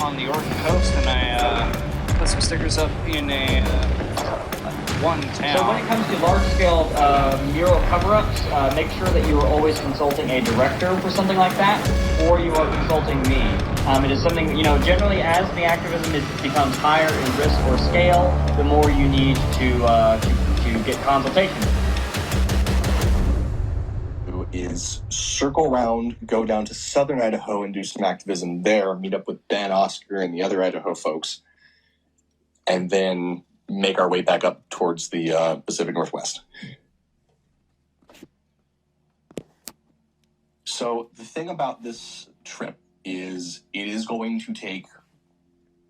on the Oregon coast, and I put some stickers up in one town. So when it comes to large-scale mural cover-ups, make sure that you are always consulting a director for something like that, or you are consulting me. It is something, generally as the activism becomes higher in risk or scale, the more you need to get consultation. Is circle around, go down to southern Idaho and do some activism there, meet up with Ben, Oscar, and the other Idaho folks, and then make our way back up towards the Pacific Northwest. So the thing about this trip is it is going to take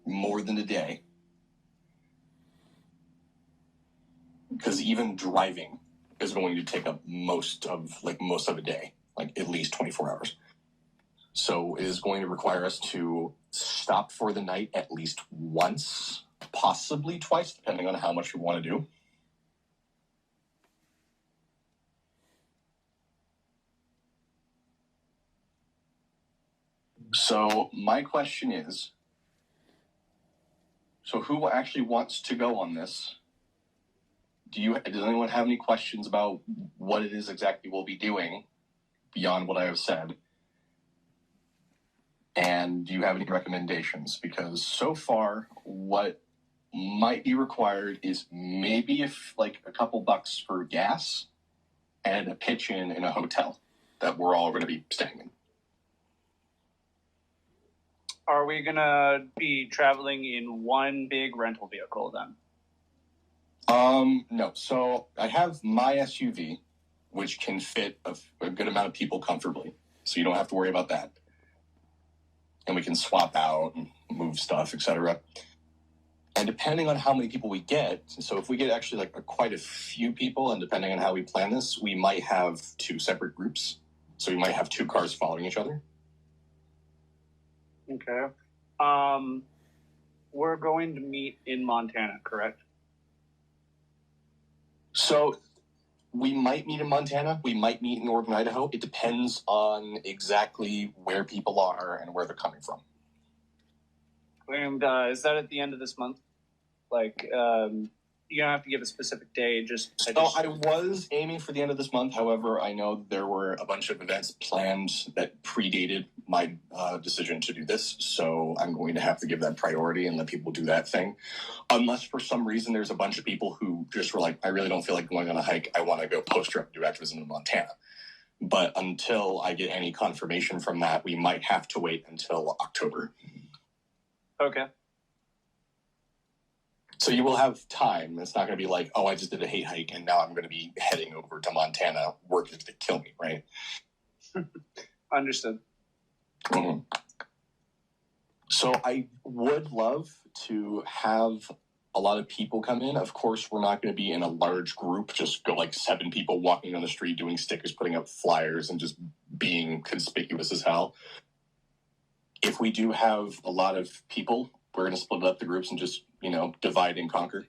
more than a day, because even driving is going to take up most of a day, like at least 24 hours. So it is going to require us to stop for the night at least once, possibly twice, depending on how much we want to do. So my question is, so who actually wants to go on this? Does anyone have any questions about what it is exactly we'll be doing beyond what I have said? And do you have any recommendations? Because so far, what might be required is maybe a couple bucks for gas and a pitch in a hotel that we're all going to be staying in. Are we going to be traveling in one big rental vehicle then? No. So I have my SUV, which can fit a good amount of people comfortably. So you don't have to worry about that. And we can swap out and move stuff, etc. And depending on how many people we get, so if we get actually quite a few people, and depending on how we plan this, we might have two separate groups. So we might have two cars following each other. Okay. We're going to meet in Montana, correct? So we might meet in Montana. We might meet in northern Idaho. It depends on exactly where people are and where they're coming from. And is that at the end of this month? You don't have to give a specific day. I was aiming for the end of this month. However, I know there were a bunch of events planned that predated my decision to do this. So I'm going to have to give that priority and let people do that thing. Unless for some reason there's a bunch of people who just were like, I really don't feel like going on a hike. I want to go post-trip do activism in Montana. But until I get any confirmation from that, we might have to wait until October. Okay. So you will have time. It's not going to be like, oh, I just did a hate hike and now I'm going to be heading over to Montana working to kill me, right? Understood. Mm-hmm. So I would love to have a lot of people come in. Of course, we're not going to be in a large group, just go 7 people walking on the street doing stickers, putting up flyers, and just being conspicuous as hell. If we do have a lot of people, we're going to split up the groups and just, divide and conquer.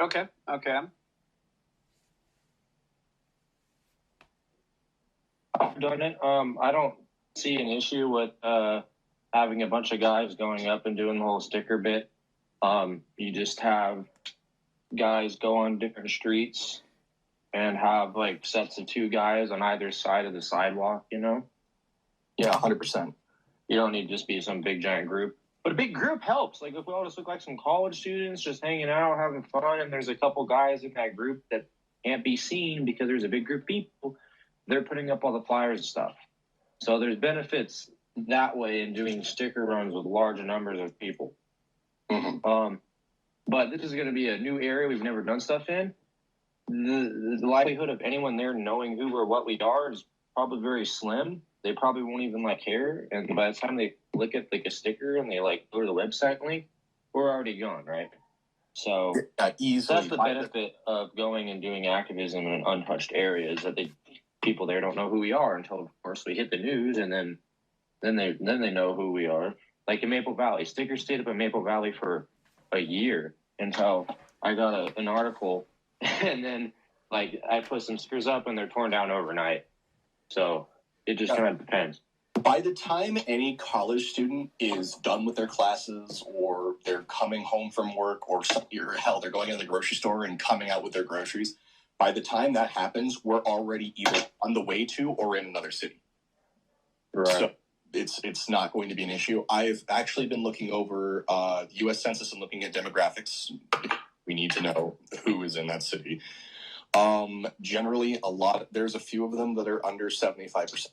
Okay. I've done it. I don't see an issue with having a bunch of guys going up and doing the whole sticker bit. You just have guys go on different streets and have sets of 2 guys on either side of the sidewalk, Yeah, 100%. You don't need to just be some big giant group. But a big group helps. If we all just look like some college students just hanging out, having fun, and there's a couple guys in that group that can't be seen because there's a big group of people, they're putting up all the flyers and stuff. So there's benefits that way in doing sticker runs with large numbers of people. Mm-hmm. But this is going to be a new area we've never done stuff in. The likelihood of anyone there knowing who or what we are is probably very slim. They probably won't even care. And by the time they look at a sticker and they go to the website link, we're already gone, right? So easily. That's the benefit of going and doing activism in an untouched area, is that people there don't know who we are until, of course, we hit the news, and then they know who we are. In Maple Valley, stickers stayed up in Maple Valley for a year until I got an article, and then I put some stickers up and they're torn down overnight. So it just kind of depends. By the time any college student is done with their classes, or they're coming home from work, or hell, they're going to the grocery store and coming out with their groceries, by the time that happens, we're already either on the way to or in another city. Right. So it's not going to be an issue. I've actually been looking over the U.S. Census and looking at demographics. We need to know who is in that city. Generally, there's a few of them that are under 75%.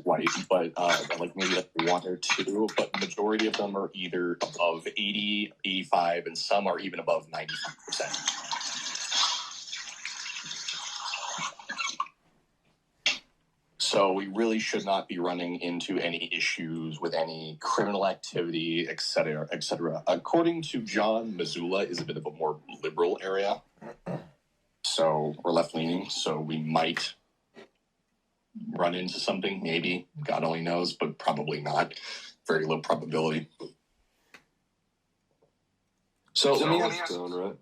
White, but like maybe like 1 or 2, but the majority of them are either above 80, 85, and some are even above 95%. So we really should not be running into any issues with any criminal activity, et cetera, et cetera. According to John, Missoula is a bit of a more liberal area, or left-leaning, so we might run into something, maybe. God only knows, but probably not. Very low probability. So let me ask... town, right?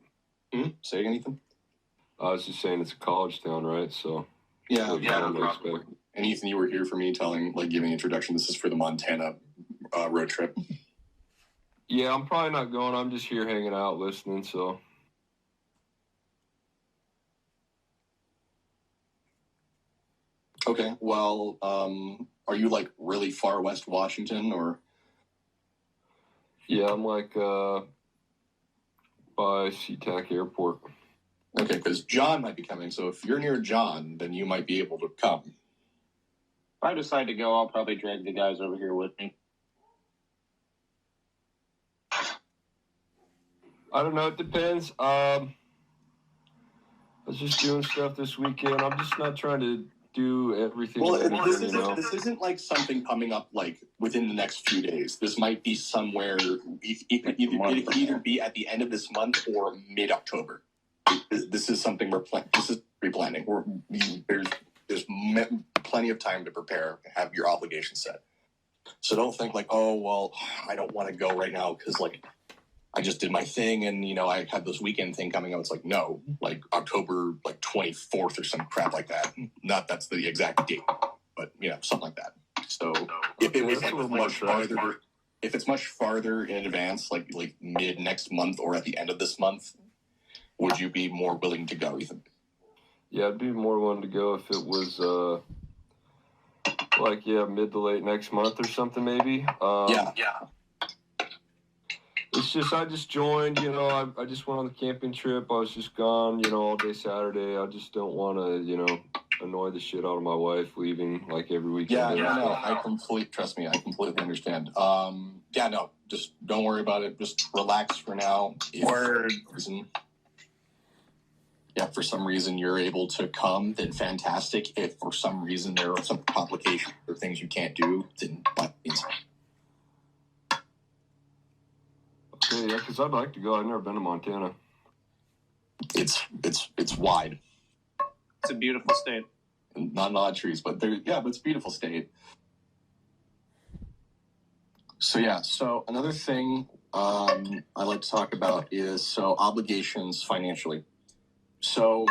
Say anything? I was just saying it's a college town, right? So Yeah, probably. And Ethan, you were here for me giving an introduction. This is for the Montana road trip. Yeah, I'm probably not going. I'm just here hanging out, listening, so... Okay, well, are you like really far west Washington, or? Yeah, I'm like by SeaTac Airport. Okay, because John might be coming, so if you're near John, then you might be able to come. If I decide to go, I'll probably drag the guys over here with me. I don't know, it depends. I was just doing stuff this weekend. I'm just not trying to do everything. Well, this isn't like something coming up like within the next few days. This might be somewhere. It could either be at the end of this month or mid-October. This is something we're planning. This is pre-planning. There's plenty of time to prepare and have your obligations set. So don't think like, oh well, I don't want to go right now because like I just did my thing and I had this weekend thing coming up. It's like no, like October like 24th or some crap like that. Not that's the exact date, but something like that. So if it was like much farther, if it's much farther in advance, like mid next month or at the end of this month, would you be more willing to go, Ethan? Yeah, I'd be more willing to go if it was mid to late next month or something maybe. Yeah. It's just, I just joined, I just went on the camping trip. I was just gone, all day Saturday. I just don't want to, annoy the shit out of my wife leaving like every weekend. I completely understand. Just don't worry about it. Just relax for now. For some reason you're able to come, then fantastic. If for some reason there are some complications or things you can't do, then by means. Okay, yeah, because I'd like to go. I've never been to Montana. It's wide. It's a beautiful state. Not a lot of trees, but but it's a beautiful state. So another thing I like to talk about is obligations financially. So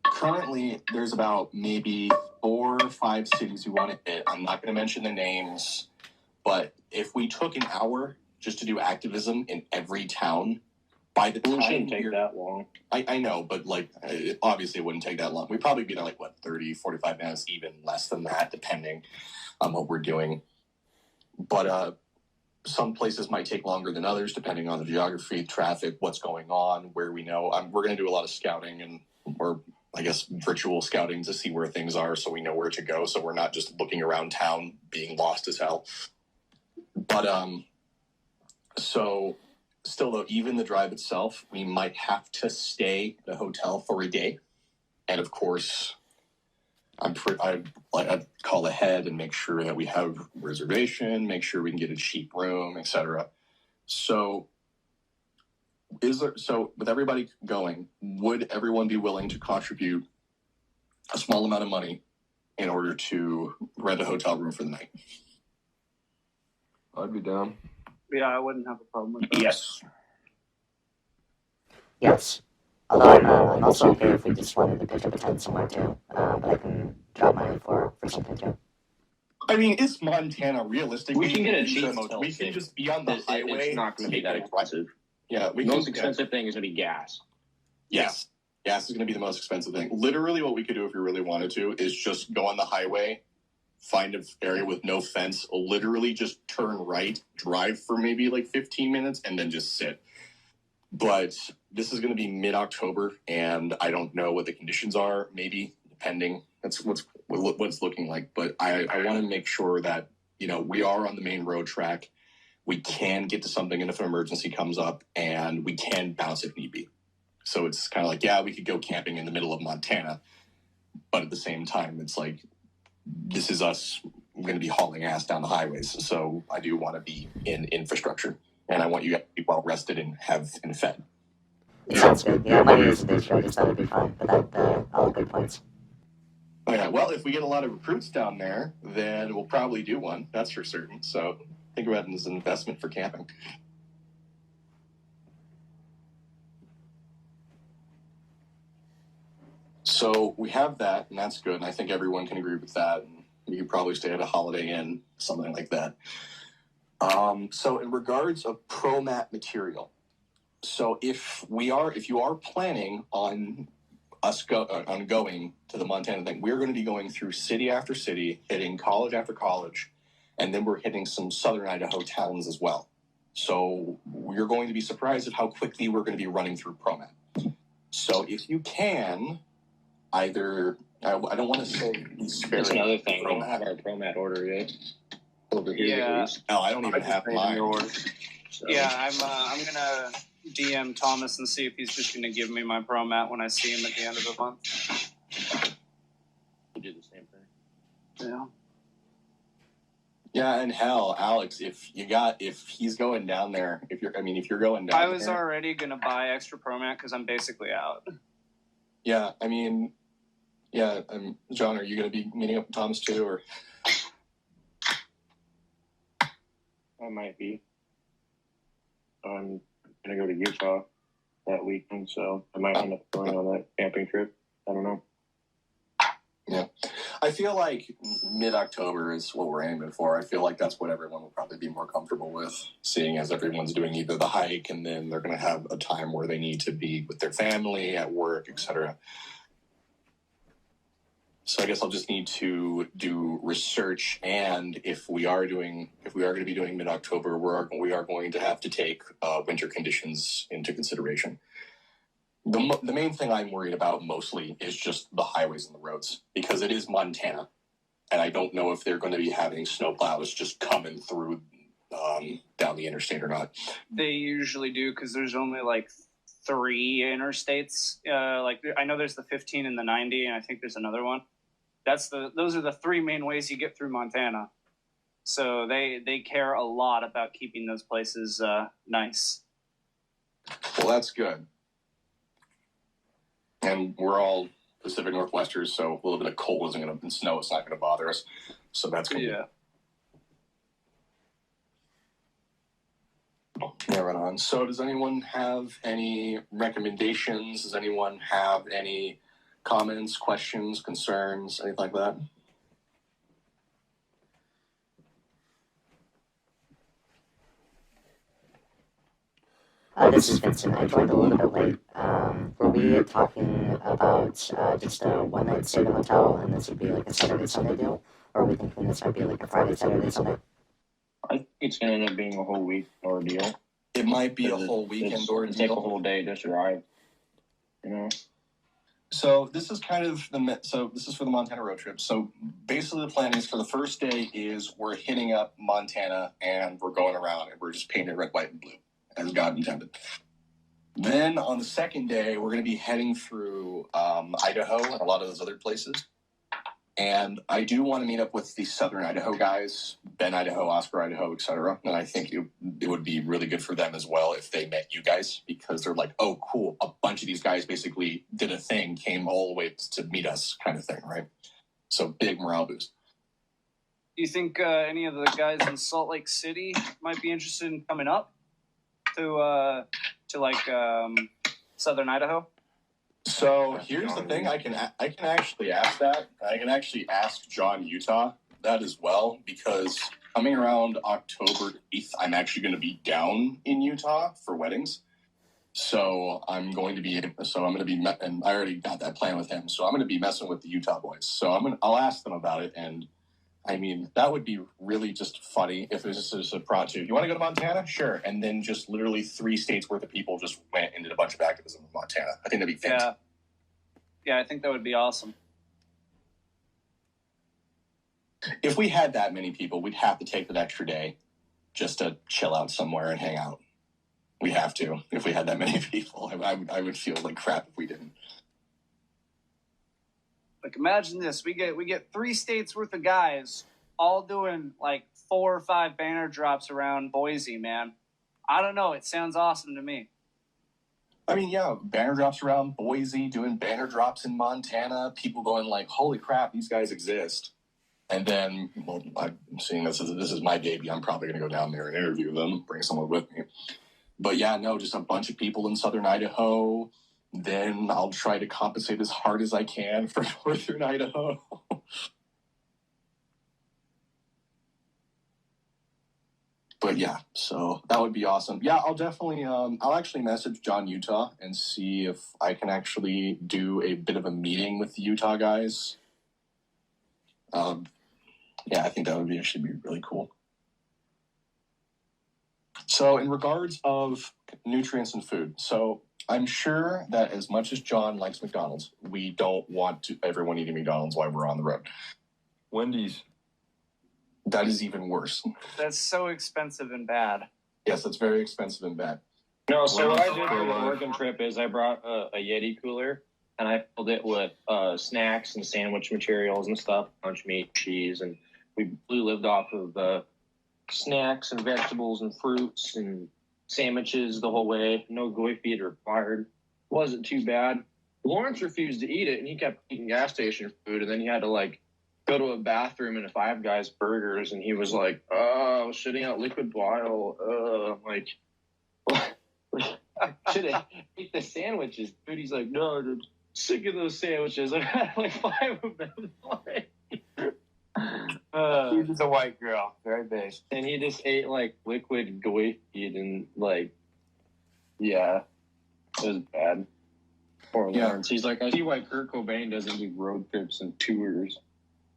currently there's about maybe 4 or 5 cities we want to hit. I'm not going to mention the names, but if we took an hour just to do activism in every town, by the time... It shouldn't take that long. I know, but obviously it wouldn't take that long. We'd probably be there 30, 45 minutes, even less than that, depending on what we're doing. But some places might take longer than others, depending on the geography, traffic, what's going on, where we know. We're going to do a lot of scouting or virtual scouting to see where things are so we know where to go. So we're not just looking around town being lost as hell. But, so still though, even the drive itself, we might have to stay at a hotel for a day. And of course, I'd call ahead and make sure that we have reservation, make sure we can get a cheap room, etc. So with everybody going, would everyone be willing to contribute a small amount of money in order to rent a hotel room for the night? I'd be down. Yeah, I wouldn't have a problem with that. Yes. Although I'm also okay if we just wanted to pitch up a tent somewhere too. But I can drop money for or something too. I mean, it's Montana. Realistically, We can get a cheap Motel We 6. can just be on the highway. It's not going to be that expensive. Yeah, The most expensive thing is going to be gas. Yes. Gas is going to be the most expensive thing. Literally, what we could do if we really wanted to is just go on the highway, find an area with no fence, literally just turn right, drive for maybe like 15 minutes, and then just sit. But this is going to be mid-October, and I don't know what the conditions are, maybe, depending. That's what's looking like. But I want to make sure that, you know, we are on the main road track. We can get to something if an emergency comes up, and we can bounce if need be. So it's kind of like, yeah, we could go camping in the middle of Montana, but at the same time, it's like, this is us going to be hauling ass down the highways. So I do want to be in infrastructure, and I want you guys to be well rested and fed. It sounds good. Yeah, my ears a bit short, so that would be fine. But that, all good points. Oh yeah, well, if we get a lot of recruits down there, then we'll probably do one. That's for certain. So think about it as an investment for camping. So we have that, and that's good, and I think everyone can agree with that. And you could probably stay at a Holiday Inn, something like that. So in regards of pro mat material, so if you are planning on going to the Montana thing, we're going to be going through city after city, hitting college after college, and then we're hitting some southern Idaho towns as well. So you're going to be surprised at how quickly we're going to be running through pro mat. So if you can, either I don't want to say That's another thing. We don't have our ProMat order yet. Over here, at least. No, I don't even have mine. So. Yeah, I'm gonna DM Thomas and see if he's just gonna give me my pro mat when I see him at the end of the month. We do the same thing. Yeah. Yeah, and hell, Alex, if he's going down there, if you're going down there. I was already gonna buy extra pro mat because I'm basically out. Yeah, I mean, yeah, John, are you going to be meeting up with Thomas too, or? I might be. I'm going to go to Utah that weekend, so I might end up going on that camping trip. I don't know. Yeah. I feel like mid-October is what we're aiming for. I feel like that's what everyone will probably be more comfortable with, seeing as everyone's doing either the hike and then they're going to have a time where they need to be with their family, at work, etc. So I guess I'll just need to do research, and if we are going to be doing mid-October, we are going to have to take winter conditions into consideration. The main thing I'm worried about mostly is just the highways and the roads, because it is Montana, and I don't know if they're going to be having snowplows just coming through down the interstate or not. They usually do because there's only like 3 interstates. Like I know there's the 15 and the 90, and I think there's another one. Those are the 3 main ways you get through Montana. So they care a lot about keeping those places nice. Well, that's good. And we're all Pacific Northwesters, so a little bit of cold and snow is not going to bother us. So that's good. Yeah. Yeah, right on. So does anyone have any recommendations? Does anyone have any comments, questions, concerns, anything like that? This is Vincent. I joined a little bit late. Were we talking about just a one-night stay at a hotel, and this would be like a Saturday-Sunday deal? Or are we thinking this might be like a Friday, Saturday, Sunday? I think it's going to end up being a whole week ordeal. It might be a whole weekend ordeal. Take a whole day just to arrive. You know? So this is this is for the Montana road trip. So basically the plan is for the first day is we're hitting up Montana and we're going around and we're just painting red, white, and blue as God intended. Then on the second day, we're going to be heading through Idaho and a lot of those other places. And I do want to meet up with the Southern Idaho guys, Ben Idaho, Oscar Idaho, etc. And I think it would be really good for them as well if they met you guys, because they're like, oh, cool. A bunch of these guys basically did a thing, came all the way to meet us kind of thing, right? So big morale boost. Do you think any of the guys in Salt Lake City might be interested in coming up to like Southern Idaho? So here's the thing: I can actually ask that. I can actually ask John Utah that as well, because coming around October 8th, I'm actually going to be down in Utah for weddings. So I'm going to be, and I already got that plan with him. So I'm going to be messing with the Utah boys. So I'll ask them about it. And I mean, that would be really just funny if it was just a prod too. You want to go to Montana? Sure. And then just literally 3 states worth of people just went and did a bunch of activism in Montana. I think that'd be fantastic. Yeah, I think that would be awesome. If we had that many people, we'd have to take that extra day just to chill out somewhere and hang out. We have to. If we had that many people, I would feel like crap if we didn't. Like, imagine this: we get 3 states worth of guys all doing like 4 or 5 banner drops around Boise. Man, I don't know. It sounds awesome to me. I mean, yeah, banner drops around Boise, doing banner drops in Montana. People going like, "Holy crap, these guys exist!" And then, well, I'm seeing this is my baby. I'm probably going to go down there and interview them, bring someone with me. But yeah, no, just a bunch of people in southern Idaho. Then I'll try to compensate as hard as I can for northern Idaho. But yeah, so that would be awesome. Yeah, I'll definitely, I'll actually message John Utah and see if I can actually do a bit of a meeting with the Utah guys. Yeah, I think that would actually be really cool. So in regards of nutrients and food, so I'm sure that as much as John likes McDonald's, we don't want everyone eating McDonald's while we're on the road. Wendy's. That is even worse. That's so expensive and bad. Yes, that's very expensive and bad. No, so what I did for for the life. working trip is I brought a Yeti cooler, and I filled it with snacks and sandwich materials and stuff, lunch meat, cheese, and we lived off of snacks and vegetables and fruits and sandwiches the whole way. No goy feed required. Wasn't too bad. Lawrence refused to eat it, and he kept eating gas station food, and then he had to like go to a bathroom in a Five Guys Burgers, and he was like, "Oh, shitting out liquid bile." I'm like, I should have ate the sandwiches, dude. He's like, "No, dude, sick of those sandwiches. I've had like 5 of them." She's just a white girl, very base. And he just ate like liquid goy feed, and like, yeah, it was bad. Poor Lawrence. He's like, "I see why Kurt Cobain doesn't do road trips and tours."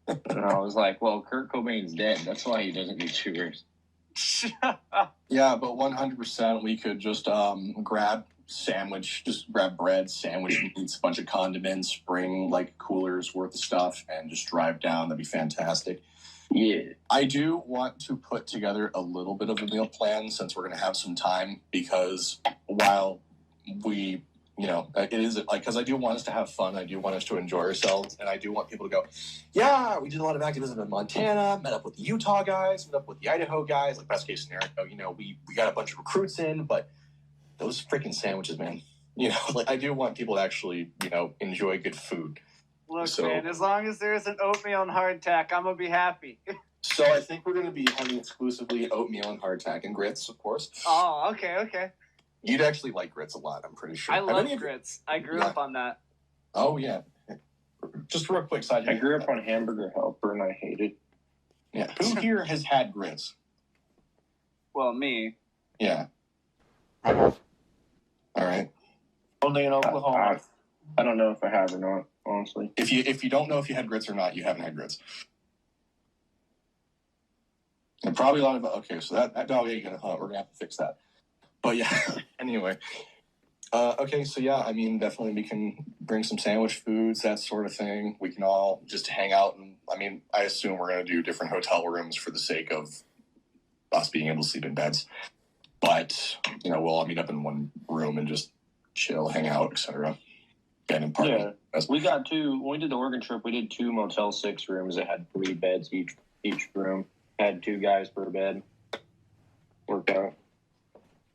And I was like, "Well, Kurt Cobain's dead. That's why he doesn't do tours." Yeah, but 100% we could just grab bread, sandwich meats, a bunch of condiments, bring like coolers worth of stuff, and just drive down. That'd be fantastic. Yeah. I do want to put together a little bit of a meal plan since we're going to have some time, because while we, it is like, because I do want us to have fun. I do want us to enjoy ourselves. And I do want people to go, yeah, we did a lot of activism in Montana, met up with the Utah guys, met up with the Idaho guys, like best case scenario, we got a bunch of recruits in, but those freaking sandwiches, man, like I do want people to actually, enjoy good food. Look, man, as long as there's an oatmeal and hardtack, I'm going to be happy. So I think we're going to be having exclusively oatmeal and hardtack and grits, of course. Oh, okay. You'd actually like grits a lot, I'm pretty sure. I love grits. I grew up on that. Oh, yeah. Just real quick side. I grew up on Hamburger Helper, and I hate it. Yeah. Who here has had grits? Well, me. Yeah. I have. All right. Only in Oklahoma. I don't know if I have or not, honestly. If you don't know if you had grits or not, you haven't had grits. And probably a lot of so that dog ain't gonna hunt. We're gonna have to fix that. But yeah, anyway. Okay, so yeah, I mean, definitely we can bring some sandwich foods, that sort of thing. We can all just hang out, and I mean, I assume we're gonna do different hotel rooms for the sake of us being able to sleep in beds. But we'll all meet up in one room and just chill, hang out, etc. And party. Yeah, we got 2. When we did the Oregon trip, we did 2 Motel 6 rooms that had 3 beds each room. Had 2 guys per bed. Worked out.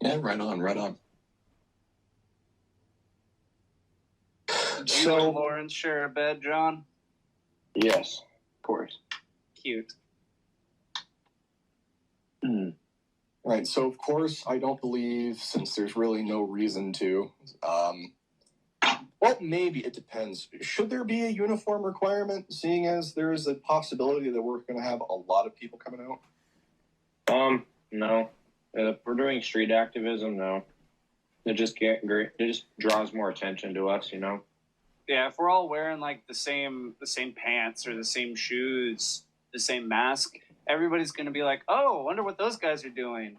Yeah, right on. You and Lawrence share a bed, John? Yes, of course. Cute. Right, so of course I don't believe, since there's really no reason to, Well, maybe it depends. Should there be a uniform requirement, seeing as there is a possibility that we're going to have a lot of people coming out? No. If we're doing street activism, no. It just draws more attention to us, you know. Yeah, if we're all wearing like the same pants or the same shoes, the same mask, everybody's gonna be like, "Oh, I wonder what those guys are doing."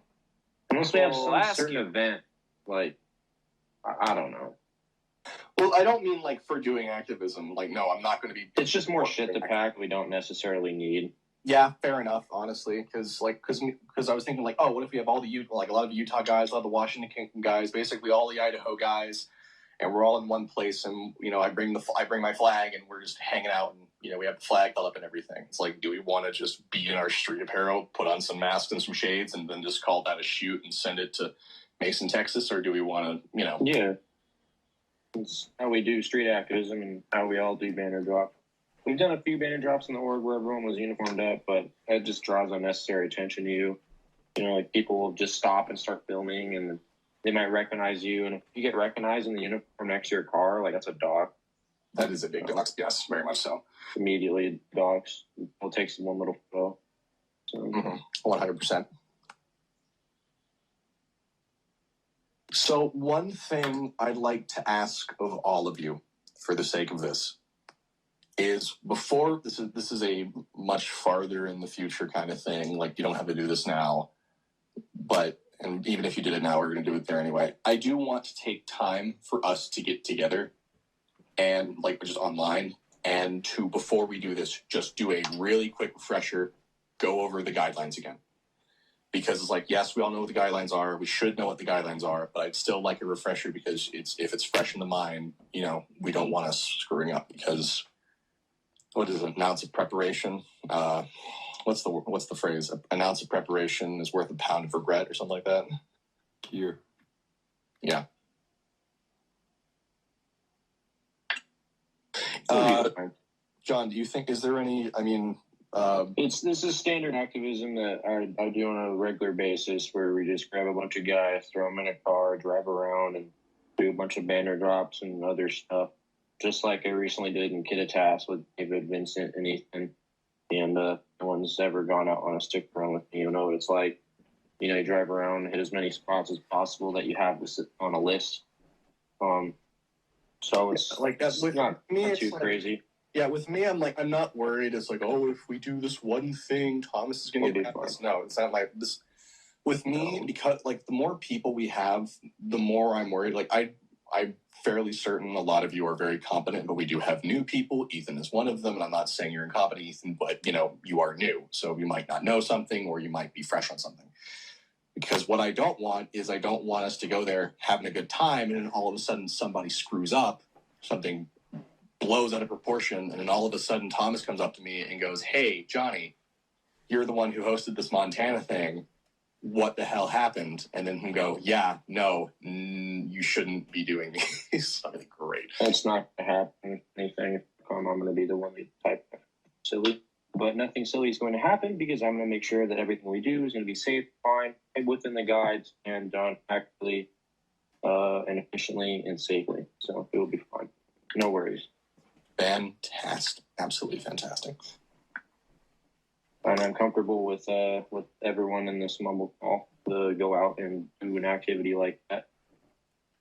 Unless they have We'll some ask certain you. event, like I don't know. Well, I don't mean like for doing activism. Like, no, I'm not going to be. It's just more shit to pack we don't necessarily need. Yeah, fair enough. Honestly, because I was thinking like, oh, what if we have all the a lot of the Utah guys, a lot of the Washington guys, basically all the Idaho guys, and we're all in one place, and I bring my flag, and we're just hanging out, and we have the flag held up and everything. It's like, do we want to just be in our street apparel, put on some masks and some shades, and then just call that a shoot and send it to Mason, Texas, or do we want to, Yeah. It's how we do street activism and how we all do banner drop. We've done a few banner drops in the org where everyone was uniformed up, but that just draws unnecessary attention to you. Like people will just stop and start filming, and they might recognize you. And if you get recognized in the uniform next to your car, like that's a dog. That is a big dog. Yes, very much so. Immediately, dogs. It takes one little photo. So 100%. So one thing I'd like to ask of all of you, for the sake of this, is before this is a much farther in the future kind of thing. Like, you don't have to do this now, and even if you did it now, we're going to do it there anyway. I do want to take time for us to get together and just online, and to, before we do this, just do a really quick refresher, go over the guidelines again. Because it's like, yes, we all know what the guidelines are. We should know what the guidelines are, but I'd still like a refresher because if it's fresh in the mind, we don't want us screwing up. Because what is it? An ounce of preparation. What's the phrase? An ounce of preparation is worth a pound of regret, or something like that. Here. Yeah. John, do you think, is there any? I mean. This is standard activism that I do on a regular basis, where we just grab a bunch of guys, throw them in a car, drive around, and do a bunch of banner drops and other stuff. Just like I recently did in Kittitas with David, Vincent, and Ethan. And no one's ever gone out on a stick run with me. It's like, you drive around, hit as many spots as possible that you have on a list. So it's like that. With not me, it's too like, crazy. Yeah, with me, I'm not worried. It's like, oh, if we do this one thing, Thomas is going to get this. No, it's not like this. With me, because the more people we have, the more I'm worried. Like, I'm fairly certain a lot of you are very competent, but we do have new people. Ethan is one of them, and I'm not saying you're incompetent, Ethan, but you are new, so you might not know something, or you might be fresh on something. Because what I don't want is us to go there having a good time, and then all of a sudden somebody screws up, something blows out of proportion, and then all of a sudden Thomas comes up to me and goes, "Hey, Johnny, you're the one who hosted this Montana thing. What the hell happened?" And then him go, "Yeah, no, you shouldn't be doing these." Something great. That's not going to happen. Anything, I'm going to be the one that type silly. But nothing silly is going to happen, because I'm going to make sure that everything we do is going to be safe, fine, and within the guides, and done accurately, and efficiently, and safely. So it will be fine. No worries. Fantastic. Absolutely fantastic. And I'm comfortable with everyone in this Mumble call to go out and do an activity like that.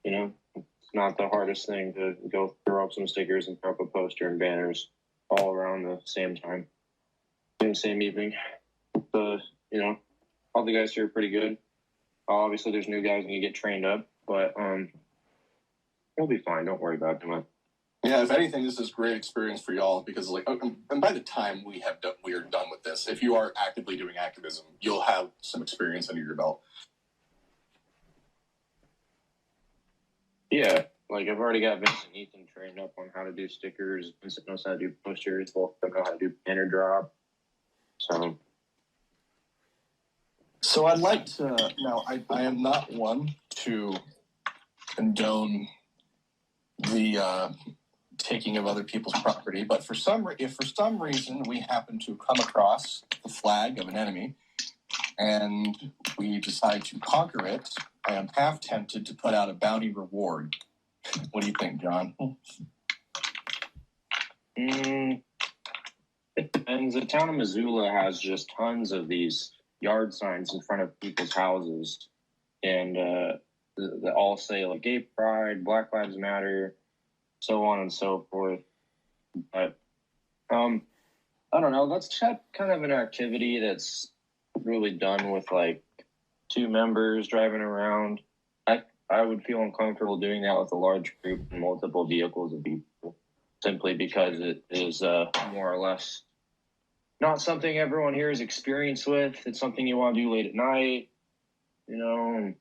It's not the hardest thing to go throw up some stickers and throw up a poster and banners all around the same time, in the same evening. All the guys here are pretty good. Obviously, there's new guys when you get trained up, but we'll be fine. Don't worry about it too much. Yeah, if anything, this is a great experience for y'all, because and by the time we are done with this, if you are actively doing activism, you'll have some experience under your belt. Yeah, I've already got Vincent and Ethan trained up on how to do stickers. Vincent knows how to do posters. Both of them know how to do banner drop. So I'd like to now. I am not one to condone the taking of other people's property, but if for some reason we happen to come across the flag of an enemy and we decide to conquer it, I am half tempted to put out a bounty reward What do you think, John? It depends. The town of Missoula has just tons of these yard signs in front of people's houses, and they all say like "Gay Pride," "Black Lives Matter," so on and so forth. But I don't know. That's kind of an activity that's really done with like 2 members driving around. I would feel uncomfortable doing that with a large group and multiple vehicles of people, simply because it is more or less not something everyone here is experienced with. It's something you want to do late at night, and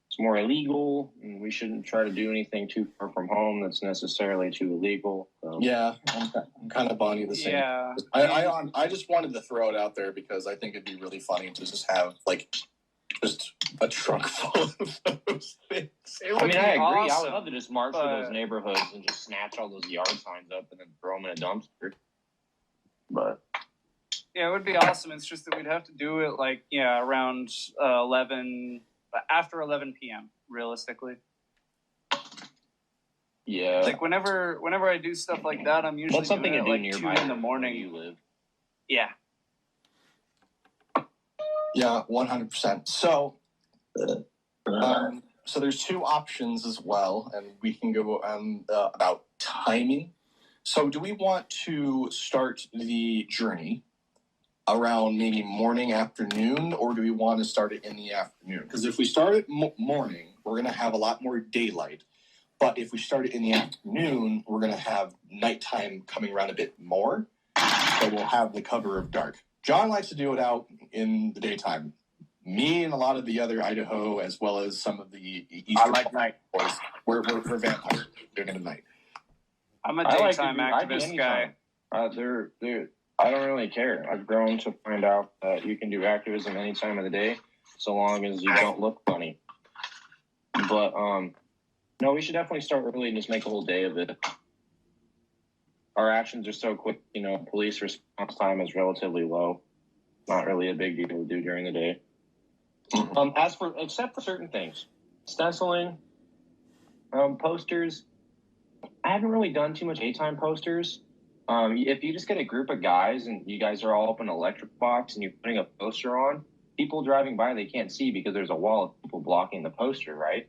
it's more illegal, and we shouldn't try to do anything too far from home that's necessarily too illegal. So. Yeah, I'm kind of Bonnie the same. Yeah. I just wanted to throw it out there because I think it'd be really funny to just have like just a trunk full of those things. I mean, I agree. Awesome, I would love to just march through those neighborhoods and just snatch all those yard signs up and then throw them in a dumpster. But yeah, it would be awesome. It's just that we'd have to do it like around 11, after 11 p.m. realistically. Yeah, like whenever I do stuff like that, I'm usually that's something doing to it do like nearby 2 in the morning. where you live. Yeah. Yeah, 100%. So, so there's 2 options as well, and we can go about timing. So, do we want to start the journey around maybe morning, afternoon, or do we want to start it in the afternoon? Because if we start it morning, we're going to have a lot more daylight. But if we start it in the afternoon, we're going to have nighttime coming around a bit more. So we'll have the cover of dark. John likes to do it out in the daytime. Me and a lot of the other Idaho, as well as some of the Eastern I like night. boys, we're vampires. Doing it at night. I'm a I like daytime activist guy. I don't really care. I've grown to find out that you can do activism any time of the day, so long as you don't look funny. But no, we should definitely start early and just make a whole day of it. Our actions are so quick, police response time is relatively low. Not really a big deal to do during the day. Except for certain things, stenciling, posters. I haven't really done too much daytime posters. If you just get a group of guys and you guys are all up in an electric box and you're putting a poster on, people driving by, they can't see because there's a wall of people blocking the poster, right?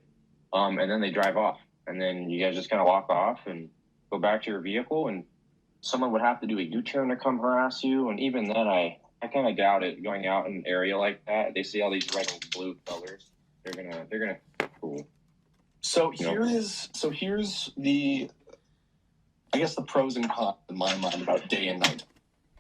And then they drive off, and then you guys just kind of walk off and go back to your vehicle, and someone would have to do a U-turn to come harass you. And even then, I kind of doubt it. Going out in an area like that, they see all these red and blue colors. They're gonna cool. So here's the, I guess, the pros and cons in my mind about day and night.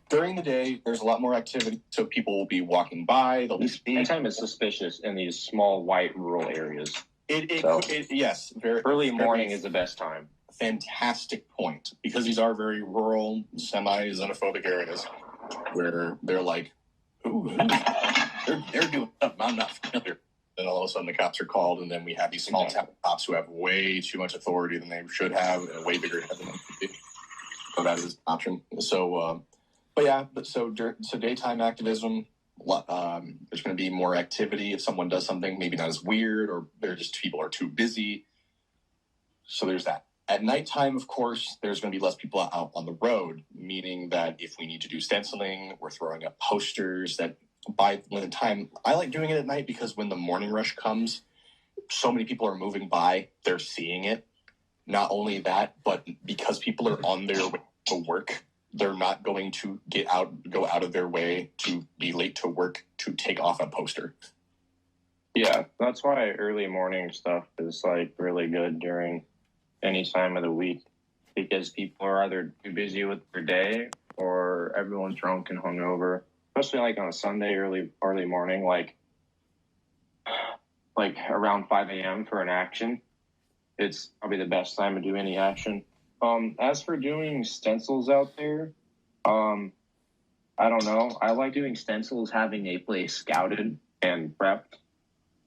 During the day, there's a lot more activity, so people will be walking by. They'll be Nighttime is suspicious in these small white rural areas. Yes, Early morning is the best time. Fantastic point, because these are very rural, semi-xenophobic areas where they're like, ooh, they're doing something I'm not familiar. Then all of a sudden the cops are called, and then we have these small town cops who have way too much authority than they should have, and a way bigger head than they should be. So that is an option. So, so daytime activism. There's going to be more activity if someone does something maybe not as weird, or people are too busy. So there's that. At nighttime, of course, there's going to be less people out on the road, meaning that if we need to do stenciling, we're throwing up posters that by the time, I like doing it at night because when the morning rush comes, so many people are moving by, they're seeing it. Not only that, but because people are on their way to work, they're not going to go out of their way to be late to work to take off a poster. Yeah, that's why early morning stuff is like really good during any time of the week, because people are either too busy with their day or everyone's drunk and hungover. Especially like on a Sunday early morning, like around 5 a.m. for an action. It's probably the best time to do any action. As for doing stencils out there, I don't know. I like doing stencils having a place scouted and prepped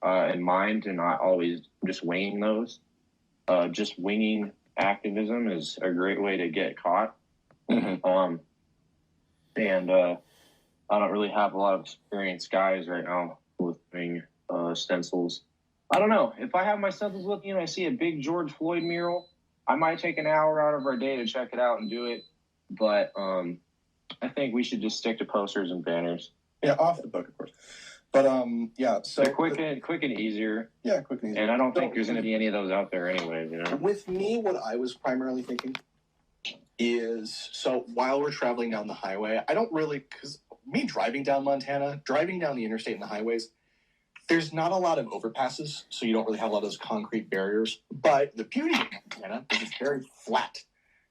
in mind, and not always just winging those. Just winging activism is a great way to get caught. Mm-hmm. And I don't really have a lot of experienced guys right now with doing stencils. I don't know. If I have my stencils with me and I see a big George Floyd mural, I might take an hour out of our day to check it out and do it. But I think we should just stick to posters and banners. Yeah, off the book, of course. But yeah, so they're quick and easier. Yeah, quick and easier. And I don't think there's going to be any of those out there anyway. You know. With me, what I was primarily thinking is, so while we're traveling down the highway, I don't really, because me driving down Montana, driving down the interstate and the highways, there's not a lot of overpasses, so you don't really have a lot of those concrete barriers. But the beauty of Montana is it's very flat.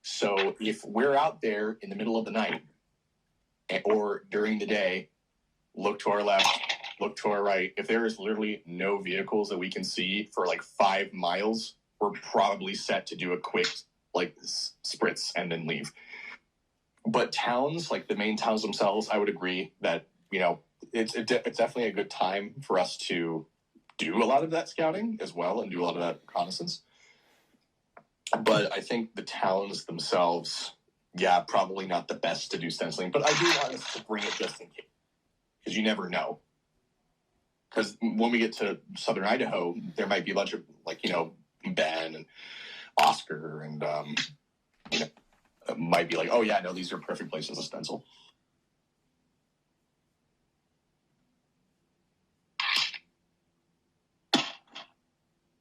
So if we're out there in the middle of the night or during the day, look to our left, look to our right. If there is literally no vehicles that we can see for like 5 miles, we're probably set to do a quick like spritz and then leave. But towns, like the main towns themselves, I would agree that, you know, it's definitely a good time for us to do a lot of that scouting as well and do a lot of that reconnaissance. But I think the towns themselves, yeah, probably not the best to do stenciling. But I do want us to bring it just in case, because you never know. Because when we get to southern Idaho, there might be a bunch of, like, you know, Ben and Oscar and, you know, might be like, oh, yeah, no, these are perfect places to stencil.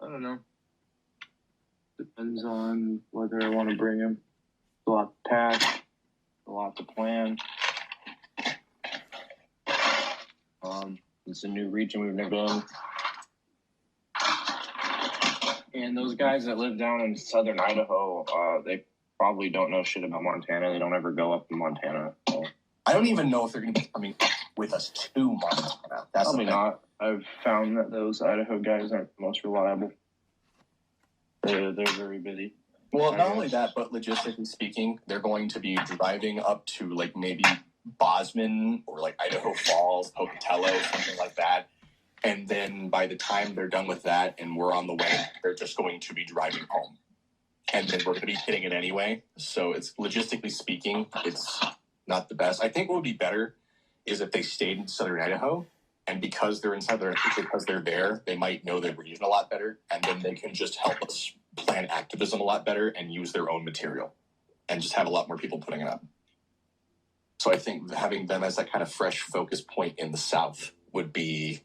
I don't know. Depends on whether I want to bring him. It's a lot to pack, a lot to plan. It's a new region we've never been. And those guys that live down in southern Idaho, they probably don't know shit about Montana. They don't ever go up to Montana. So. I don't even know if they're going to be coming with us to Montana. That's probably not. I've found that those Idaho guys aren't the most reliable. They're very busy. Well, not only that, but logistically speaking, they're going to be driving up to like maybe Bosman or like Idaho Falls, Pocatello, something like that. And then by the time they're done with that and we're on the way, they're just going to be driving home. And then we're going to be hitting it anyway. So it's logistically speaking, it's not the best. I think what would be better is if they stayed in southern Idaho. And because they're in southern, because they're there, they might know their region a lot better. And then they can just help us plan activism a lot better and use their own material and just have a lot more people putting it up. So I think having them as that kind of fresh focus point in the South would be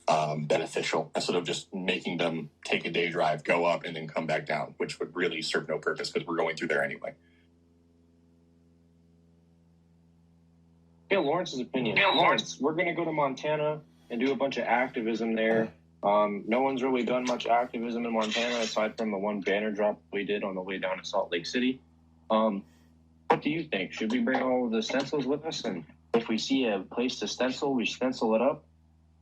beneficial instead of just making them take a day drive, go up, and then come back down, which would really serve no purpose because we're going through there anyway. Yeah, Lawrence's opinion. Yeah, Lawrence, we're going to go to Montana and do a bunch of activism there. No one's really done much activism in Montana aside from the one banner drop we did on the way down to Salt Lake City. What do you think? Should we bring all of the stencils with us? And if we see a place to stencil, we stencil it up?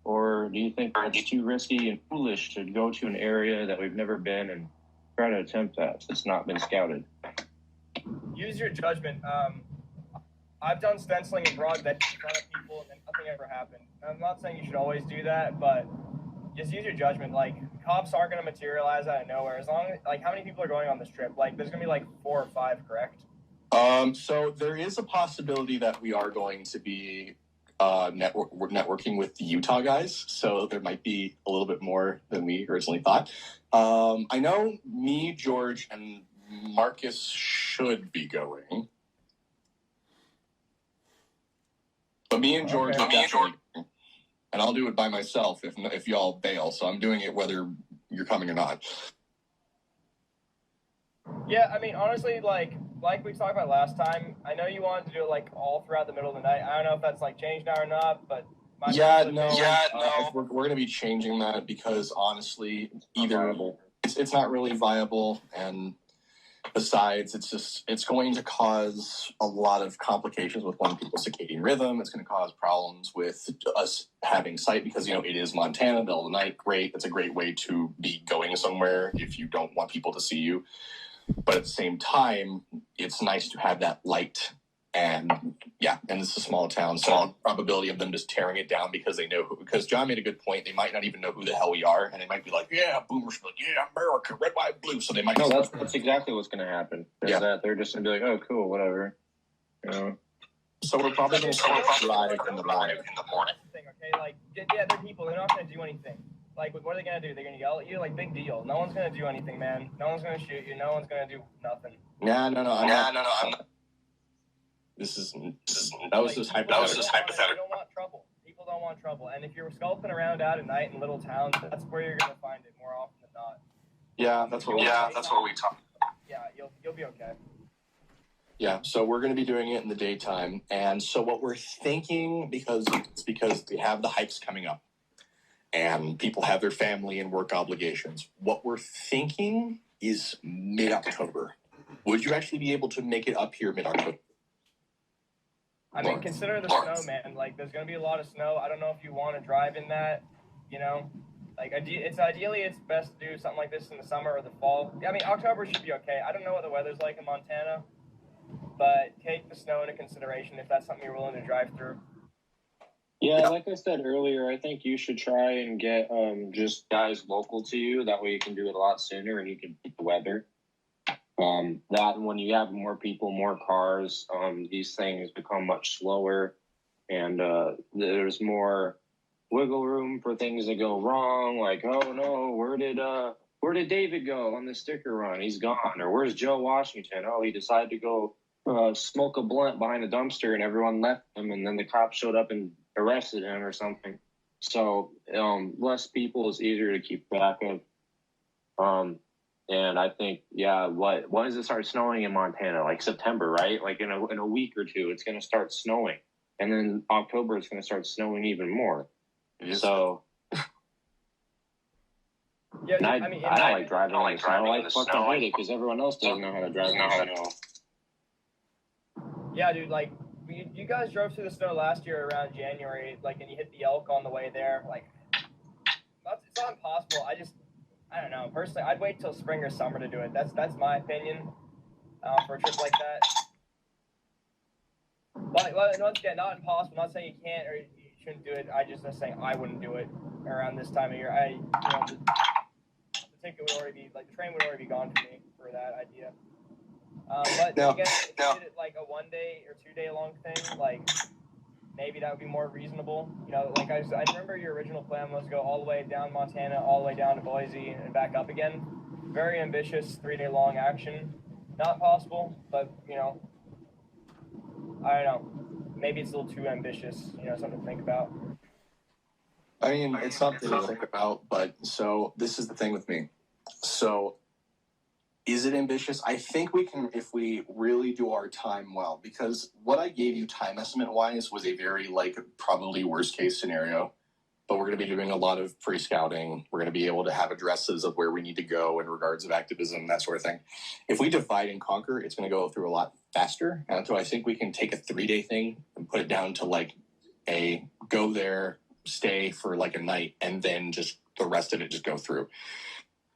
Or do you think it's too risky and foolish to go to an area that we've never been and try to attempt that? It's not been scouted. Use your judgment. I've done stenciling abroad that in front of people and nothing ever happened. I'm not saying you should always do that, but just use your judgment. Like, cops aren't going to materialize out of nowhere. As long as, like, how many people are going on this trip? Like, there's going to be like 4 or 5, correct? So there is a possibility that we are going to be networking with the Utah guys. So there might be a little bit more than we originally thought. I know me, George, and Marcus should be going. But me and George are definitely, and I'll do it by myself if y'all bail. So I'm doing it whether you're coming or not. Yeah, I mean, honestly, like we talked about last time, I know you wanted to do it like all throughout the middle of the night. I don't know if that's like changed now or not, but we're going to be changing that because honestly, either it's not really viable, and besides, it's going to cause a lot of complications with people's circadian rhythm. It's going to cause problems with us having sight because, you know, it is Montana, middle of the night. Great. It's a great way to be going somewhere if you don't want people to see you. But at the same time, it's nice to have that light. And yeah, and it's a small town, so the probability of them just tearing it down because they know because John made a good point. They might not even know who the hell we are, and they might be like, yeah, boomers, like, yeah, America, red, white, blue. So they might. No, that's exactly what's going to happen. Yeah, that they're just going to be like, oh, cool, whatever. You know. So we're probably going to drive in the morning. Okay, like, yeah, they're people. They're not going to do anything. like, what are they gonna do? They're gonna yell at you? Like, big deal. No one's gonna do anything, man. No one's gonna shoot you. No one's gonna do nothing. No, I'm not. This is that was just hypothetical. You don't want trouble. People don't want trouble. And if you're skulking around out at night in little towns, that's where you're gonna find it more often than not. Yeah, that's what we talk. Yeah, you'll be okay. Yeah, so we're going to be doing it in the daytime, and so what we're thinking, because we have the hikes coming up, and people have their family and work obligations. What we're thinking is mid-October. Would you actually be able to make it up here mid-October? I mean, consider the snow, man. Like, there's going to be a lot of snow. I don't know if you want to drive in that, you know. Like, ideally, it's best to do something like this in the summer or the fall. I mean, October should be okay. I don't know what the weather's like in Montana, but take the snow into consideration if that's something you're willing to drive through. Yeah, like I said earlier, I think you should try and get just guys local to you. That way you can do it a lot sooner and you can beat the weather. That when you have more people, more cars, these things become much slower, and there's more wiggle room for things that go wrong. Like, oh no, where did David go on the sticker run? He's gone. Or where's Joe Washington? Oh, he decided to go smoke a blunt behind a dumpster, and everyone left him, and then the cops showed up and arrested him or something. So less people is easier to keep track of. And I think, yeah, when does it start snowing in Montana? Like September, right? Like in a week or two, it's going to start snowing. And then October, it's going to start snowing even more. So, yeah, I don't like driving in the snow. I fucking hate it because everyone else doesn't know how to drive in the snow. Yeah, dude, like, you guys drove through the snow last year around January, like, and you hit the elk on the way there. Like, it's not impossible. I don't know. Personally, I'd wait till spring or summer to do it. That's my opinion for a trip like that. But once again, not impossible. I'm not saying you can't or you shouldn't do it. I'm saying I wouldn't do it around this time of year. The ticket would already be, like, the train would already be gone for me for that idea. But No, again, if you did it like a 1 day or 2 day long thing, like, maybe that would be more reasonable. You know, like I remember your original plan was to go all the way down Montana, all the way down to Boise, and back up again. Very ambitious 3 day long action. Not possible, but, you know, I don't know. Maybe it's a little too ambitious, you know, something to think about. I mean, it's something to think about, but so this is the thing with me. So, is it ambitious? I think we can, if we really do our time well, because what I gave you time estimate wise was a very, like, probably worst case scenario, but we're going to be doing a lot of pre-scouting. We're going to be able to have addresses of where we need to go in regards of activism, that sort of thing. If we divide and conquer, it's going to go through a lot faster. And so I think we can take a 3 day thing and put it down to, like, a go there, stay for like a night, and then just the rest of it just go through.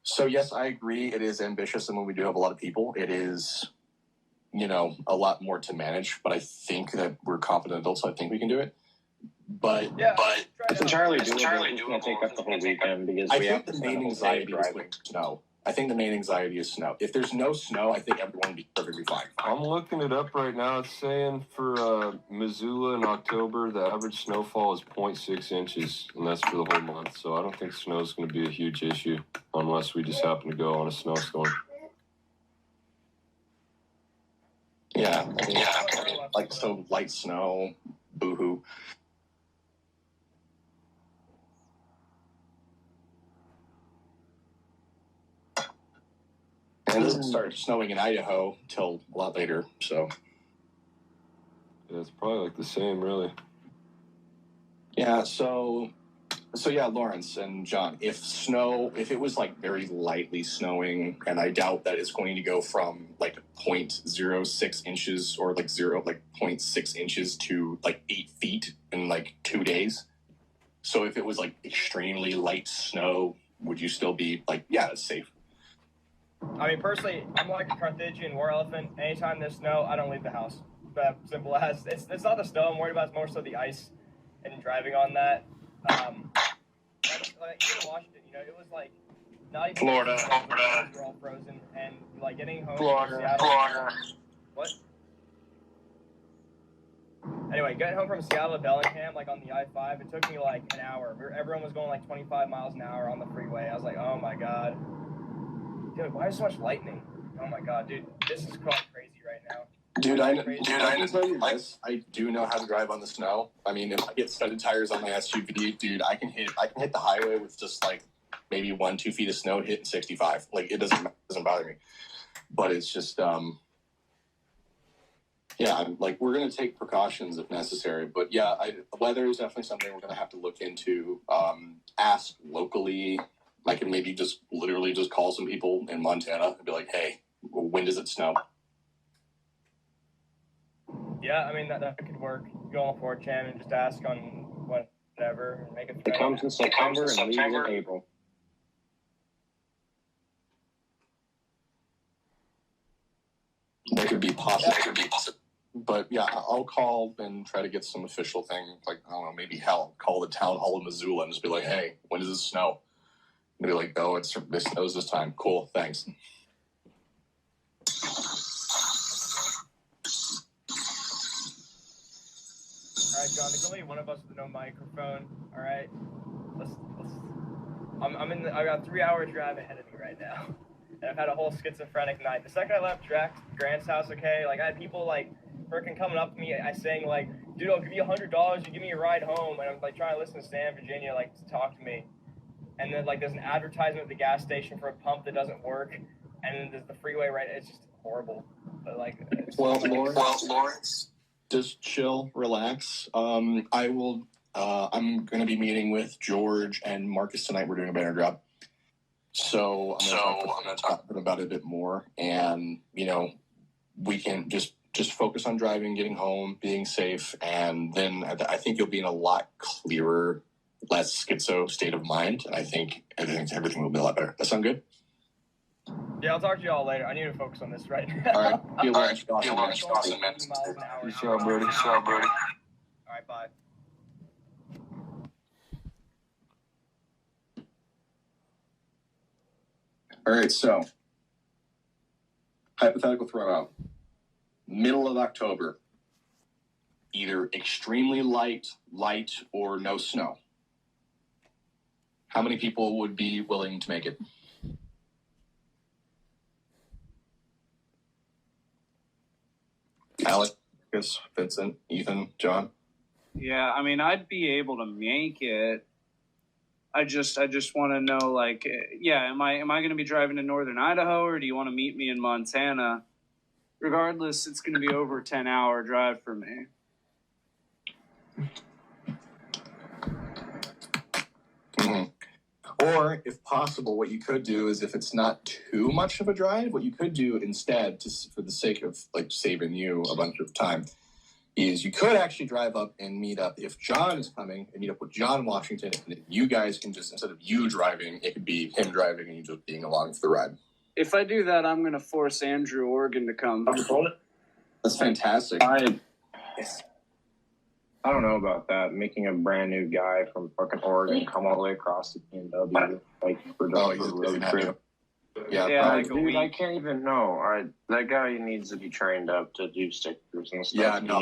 So yes, I agree. It is ambitious, and when we do have a lot of people, it is, you know, a lot more to manage. But I think that we're confident adults, so I think we can do it. But It's entirely doable. It's going to take up the whole weekend because I we have think to the main anxiety is with snow. I think the main anxiety is snow. If there's no snow, I think everyone would be perfectly fine. I'm looking it up right now. It's saying for Missoula in October, the average snowfall is 0.6 inches, and that's for the whole month. So I don't think snow is going to be a huge issue unless we just happen to go on a snowstorm. Yeah, like so light snow, boo-hoo. And it doesn't start snowing in Idaho till a lot later, so. Yeah, it's probably like the same, really. Yeah, so yeah, Lawrence and John, if it was like very lightly snowing, and I doubt that it's going to go from like 0.06 inches or like 0.6 inches to like 8 feet in like 2 days. So if it was like extremely light snow, would you still be like, yeah, it's safe? I mean, personally, I'm like a Carthaginian war elephant. Anytime there's snow, I don't leave the house. But simple as it's not the snow I'm worried about. It's more so the ice and driving on that. Like even in Washington, you know, it was like not even Florida. We're all frozen, and like getting home. Florida. What? Anyway, getting home from Seattle to Bellingham, like on the I-5, it took me like an hour. Everyone was going like 25 miles an hour on the freeway. I was like, oh my god. Dude, why is so much lightning? Oh my god, dude, this is crazy right now. Dude, I do know how to drive on the snow. I mean, if I get studded tires on my SUV, dude, I can hit the highway with just like maybe 1-2 feet of snow hitting 65. Like it doesn't bother me. But it's just yeah, like we're gonna take precautions if necessary. But yeah, the weather is definitely something we're gonna have to look into. Ask locally. I can maybe just literally just call some people in Montana and be like, hey, when does it snow? Yeah, I mean, that could work. Go on 4chan and just ask on whatever and make it. It comes in September and leaves in April. That could be possible. But yeah, I'll call and try to get some official thing. Like, I don't know, maybe call the town hall in Missoula and just be like, hey, when does it snow? And be like, oh, it snows this time. Cool, thanks. All right, John. There's only one of us with no microphone. All right, let's. I got 3 hours drive ahead of me right now, and I've had a whole schizophrenic night. The second I left Grant's house, okay, like I had people like freaking coming up to me, saying like, "Dude, I'll give you $100. You give me a ride home," and I'm like trying to listen to Stan, Virginia, like to talk to me. And then like there's an advertisement at the gas station for a pump that doesn't work, and then there's the freeway right. It's just horrible. But like, Lawrence, just chill, relax. I will. I'm going to be meeting with George and Marcus tonight. We're doing a banner drop, so I'm going to talk about it a bit more, and we can just focus on driving, getting home, being safe, and then I think you'll be in a lot clearer, less schizo state of mind, and I think everything will be a lot better. That sound good? Yeah, I'll talk to you all later. I need to focus on this right now. All right. All Awesome, man. Peace out, Brody. All right, bye. All right, so hypothetical throw-out. Middle of October. Either extremely light, or no snow. How many people would be willing to make it? Alex, Vincent, Ethan, John? Yeah, I mean, I'd be able to make it. I just want to know, like, yeah, am I going to be driving to northern Idaho, or do you want to meet me in Montana? Regardless, it's going to be over a 10-hour drive for me. Mm-hmm. Or, if possible, what you could do is, if it's not too much of a drive, what you could do instead, for the sake of like saving you a bunch of time, is you could actually drive up and meet up, if John is coming, and meet up with John Washington, and you guys can just, instead of you driving, it could be him driving and you just being along for the ride. If I do that, I'm going to force Andrew Oregon to come. That's fantastic. I don't know about that. Making a brand new guy from fucking Oregon come all the way across the PNW, like for road trip. Yeah, dude, I can't even know. That guy needs to be trained up to do stickers and stuff. Yeah, no,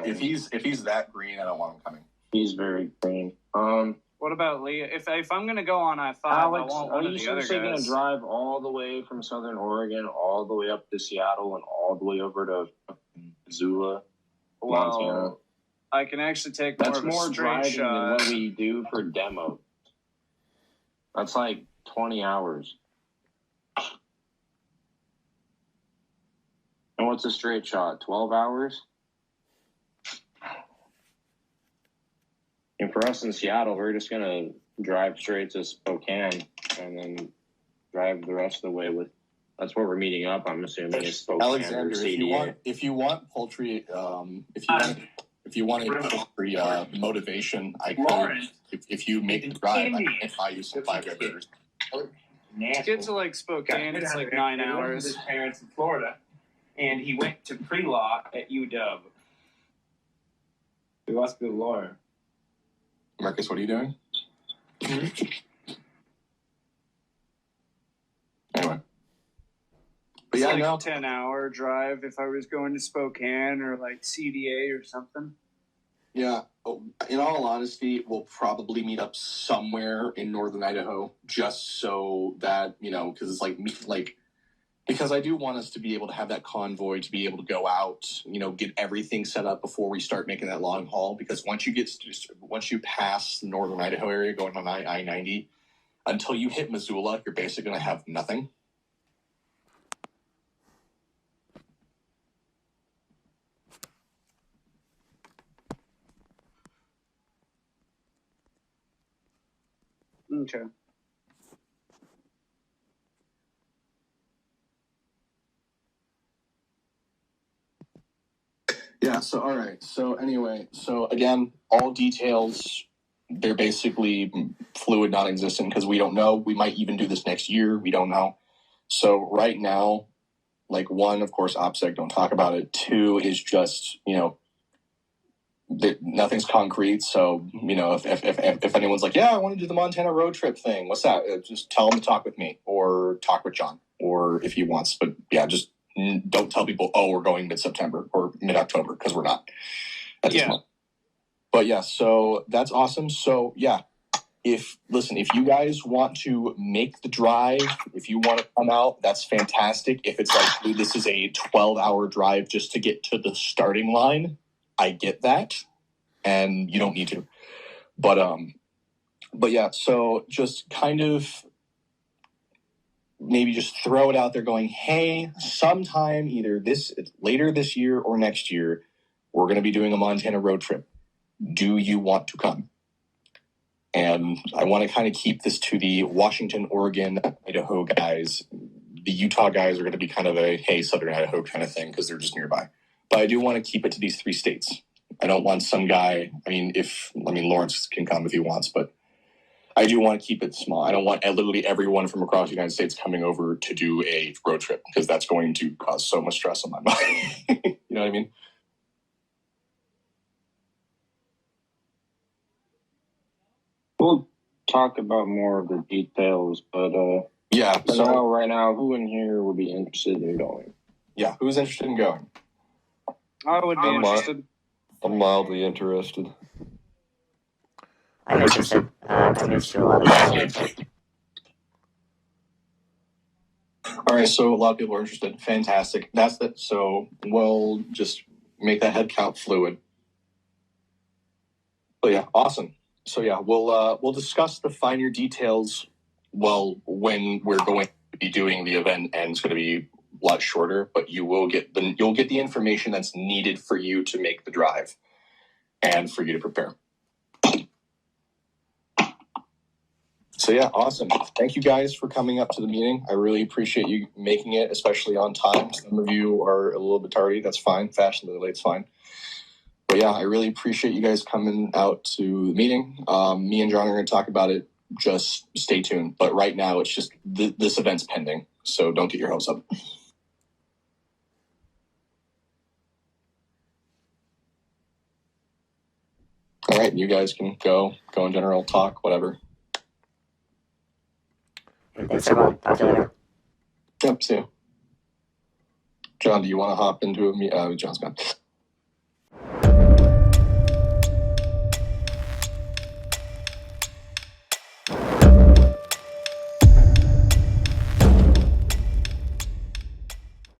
if he's that green, I don't want him coming. He's very green. What about Lee? If I'm going to go on I-5, Alex, I want one of the other guys. Are you going to drive all the way from Southern Oregon, all the way up to Seattle, and all the way over to Missoula, Montana? I can actually take That's more more driving shot than what we do for demo. That's like 20 hours. And what's a straight shot? 12 hours? And for us in Seattle, we're just going to drive straight to Spokane and then drive the rest of the way with. That's where we're meeting up, I'm assuming. Is Spokane. Alexander, if you want poultry, if you want a poultry motivation, I could. If you make the drive, I can buy you some 5 burgers. To get to like Spokane, it's like 9 hours. His parents in Florida, and he went to pre-law at UW. He wants to be a lawyer. Marcus, what are you doing? Anyway. But yeah, like know. a 10-hour drive if I was going to Spokane or like CDA or something. Yeah. In all honesty, we'll probably meet up somewhere in northern Idaho, just so that, you know, because it's because I do want us to be able to have that convoy to be able to go out, you know, get everything set up before we start making that long haul. Because once you pass the northern Idaho area going on I-90, until you hit Missoula, you're basically going to have nothing. Okay. Yeah, so all right. So anyway, so again, all details, they're basically fluid, non-existent, because we don't know. We might even do this next year. We don't know. So right now, like, one, of course, OPSEC, don't talk about it. Two is just, you know, nothing's concrete. So, you know, if anyone's like, yeah, I want to do the Montana road trip thing, what's that? Just tell them to talk with me or talk with John, or if he wants. But yeah, just don't tell people, oh, we're going mid-September or mid-October, because we're not at this month. But yeah, so that's awesome. So yeah, if you guys want to make the drive, if you want to come out, that's fantastic. If it's like, dude, this is a 12-hour drive just to get to the starting line, I get that, and you don't need to. But yeah, so just kind of maybe just throw it out there going, hey, sometime either later this year or next year, we're going to be doing a Montana road trip. Do you want to come? And I want to kind of keep this to the Washington, Oregon, Idaho guys. The Utah guys are going to be kind of a, hey, Southern Idaho kind of thing, because they're just nearby. But I do want to keep it to these 3 states. I don't want some guy, Lawrence can come if he wants, but I do want to keep it small. I don't want literally everyone from across the United States coming over to do a road trip, because that's going to cause so much stress on my mind. You know what I mean? We'll talk about more of the details, but yeah. So right now, who in here would be interested in going? Yeah, who's interested in going? I would be interested. I'm mildly interested. I'm interested. I'm used to a lot of things. All right, so a lot of people are interested. Fantastic. That's it. So we'll just make that head count fluid. But yeah, awesome. So yeah, we'll discuss the finer details when we're going to be doing the event, and it's going to be a lot shorter. But you'll get the information that's needed for you to make the drive and for you to prepare. So yeah, awesome. Thank you guys for coming up to the meeting. I really appreciate you making it, especially on time. Some of you are a little bit tardy. That's fine. Fashionably late's fine. But yeah, I really appreciate you guys coming out to the meeting. Me and John are going to talk about it. Just stay tuned. But right now, it's just this event's pending, so don't get your hopes up. All right, you guys can go in general, talk, whatever. Thanks, everyone. Talk to you later. Yep, see you. John, do you want to hop into a meeting? John's gone.